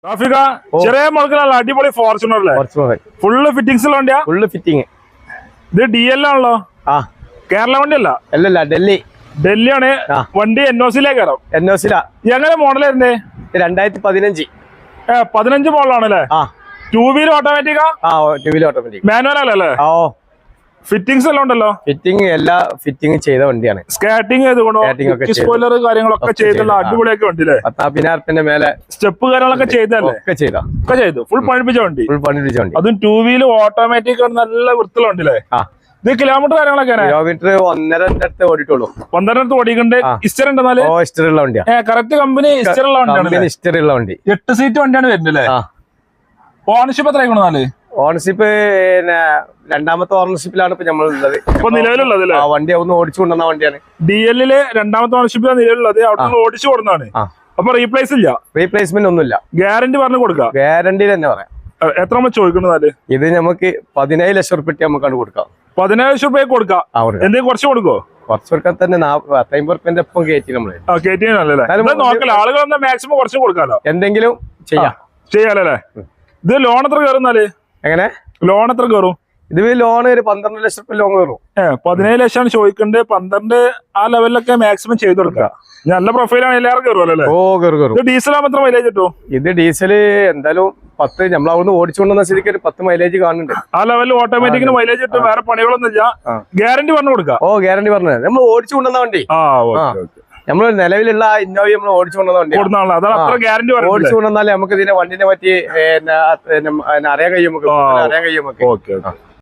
റാഫിക ചെറിയ മുളക്കിലുള്ള അടിപൊളി ഫോർച്യൂണർ അല്ലേ? ഫുള്ള് ഫിറ്റിംഗ്സ് ഉള്ള വണ്ടിയാ? Full fitting. ഇത് DL ആണല്ലോ? കേരള വണ്ടി അല്ല? അല്ലല്ല, ഡൽഹിയാണ്. വണ്ടി NOC-ലേക്ക് കയറാം. NOC-ലാ. എങ്ങനെ മോഡൽ വരുന്നേ? 2015. 15 മോഡലാണല്ലേ? 2 വീലർ ഓട്ടോമാറ്റിക്കാ? 2 wheeler automatic. മാനുവൽ അല്ലേ? ഫിറ്റിംഗ്സ് എല്ലാം ഉണ്ടല്ലോ? ഫിറ്റിംഗ് എല്ലാ ഫിറ്റിംഗ് ചെയ്ത വണ്ടിയാണ്. സ്കാറ്റിംഗ് സ്പോയിലർ കാര്യങ്ങളൊക്കെ ചെയ്തുള്ള അടിപൊളിയൊക്കെ വണ്ടി അല്ലേ? 15,000 മേലെ സ്റ്റെപ്പ് കാര്യങ്ങളൊക്കെ ചെയ്തല്ലേ? ഒക്കെ ചെയ്തു. ഫുൾ പണിപ്പിച്ച വണ്ടി. അതും 2 വീലർ ഓട്ടോമാറ്റിക് നല്ല വൃത്തിയുള്ള വണ്ടി അല്ലേ? ഇത് കിലോമീറ്റർ കാര്യങ്ങളൊക്കെ? കിലോമീറ്റർ 1.5 അടുത്ത് ഓടിയിട്ടുള്ളൂ. 1.5 ഓടിക്കണ്ട്. ഹിസ്റ്റർ ഉണ്ടെന്നാല് ഹിസ്റ്ററുള്ള വണ്ടിയാണ്. കറക്റ്റ് കമ്പനി ഹിസ്റ്റർ ഉള്ള വണ്ടിയാണ്. ഹിസ്റ്ററുള്ള വണ്ടി. 8 സീറ്റ് വണ്ടിയാണ് വരുന്നത്. ഓണർഷിപ്പ് എത്ര ആയിക്കോളൂ? ഓണർഷിപ്പ് രണ്ടാമത്തെ ഓണർഷിപ്പിലാണ് ഇപ്പൊ നമ്മളുള്ളത്. ഇപ്പൊ നിലവിലുള്ളത് വണ്ടി ഒന്ന് ഓടിച്ചു കൊണ്ടുവന്ന വണ്ടിയാണ്. DL-ല് രണ്ടാമത്തെ ഓണർഷിപ്പിലാണ് നിലവിലുള്ളത്. അവിടെ ഓടിച്ചു കൊടുക്കുന്നതാണ്. അപ്പൊ റീപ്ലേസ് ഇല്ല? റീപ്ലേസ്മെന്റ് ഒന്നുമില്ല. ഗ്യാരണ്ടി പറഞ്ഞു കൊടുക്കാം? ഗ്യാരണ്ടി തന്നെ പറയാം. എത്ര നമ്മൾ ചോദിക്കുന്നത്? ഇത് നമുക്ക് 17 ലക്ഷം റുപ്യ നമുക്കാണ് കൊടുക്കാം. 17 ലക്ഷം റുപ്യ കൊടുക്കാം. എന്തെങ്കിലും കുറച്ച് കൊടുക്കോ? കുറച്ച് കൊടുക്കാൻ തന്നെ 50 റുപ്യന്റെ ഒപ്പം കയറ്റി നമ്മള് നോക്കല്ലോ. ആളുകൾ മാക്സിമം കുറച്ച് കൊടുക്കാലോ. എന്തെങ്കിലും ചെയ്യാലേ? ഇത് ലോൺ എത്ര കയറുന്നാല്? എങ്ങനെ ലോൺ എത്ര കയറും? ഇത് ലോൺ ഒരു 12 ലക്ഷം റുപ്യ ലോൺ കയറും. 17 ലക്ഷമാണ് ചോദിക്കണ്ടേ. 12 ആ ലെവലിലൊക്കെ മാക്സിമം ചെയ്ത് കൊടുക്കാം. നല്ല പ്രൊഫൈലാണ് എല്ലാവരും കയറുമല്ലോ? കയറും. ഡീസൽ ആകുമ്പോൾ എത്ര മൈലേജ് കിട്ടും? ഇത് ഡീസല് എന്തായാലും 10. നമ്മളവിടുന്ന് ഓടിച്ചുകൊണ്ടുവന്ന സ്ഥിതിക്ക് ഒരു 10 മൈലേജ് കാണുന്നുണ്ട്. ആ ലെവലിൽ ഓട്ടോമാറ്റിക്കിന് മൈലേജ് കിട്ടും. വേറെ പണികളൊന്നും ഇല്ല. ഗ്യാരണ്ടി പറഞ്ഞു കൊടുക്കാം? ഗ്യാരണ്ടി പറഞ്ഞു. നമ്മൾ ഓടിച്ചു കൊണ്ടുവന്ന വണ്ടി. നമ്മള് നിലവിലുള്ള ഇന്നോവ നമ്മൾ ഓടിച്ചു കൊണ്ടുവന്ന വണ്ടി. ഓടിച്ചു കൊണ്ടുവന്നാലേ നമുക്ക് ഇതിനെ വണ്ടിനെ പറ്റി അറിയാൻ കഴിയും.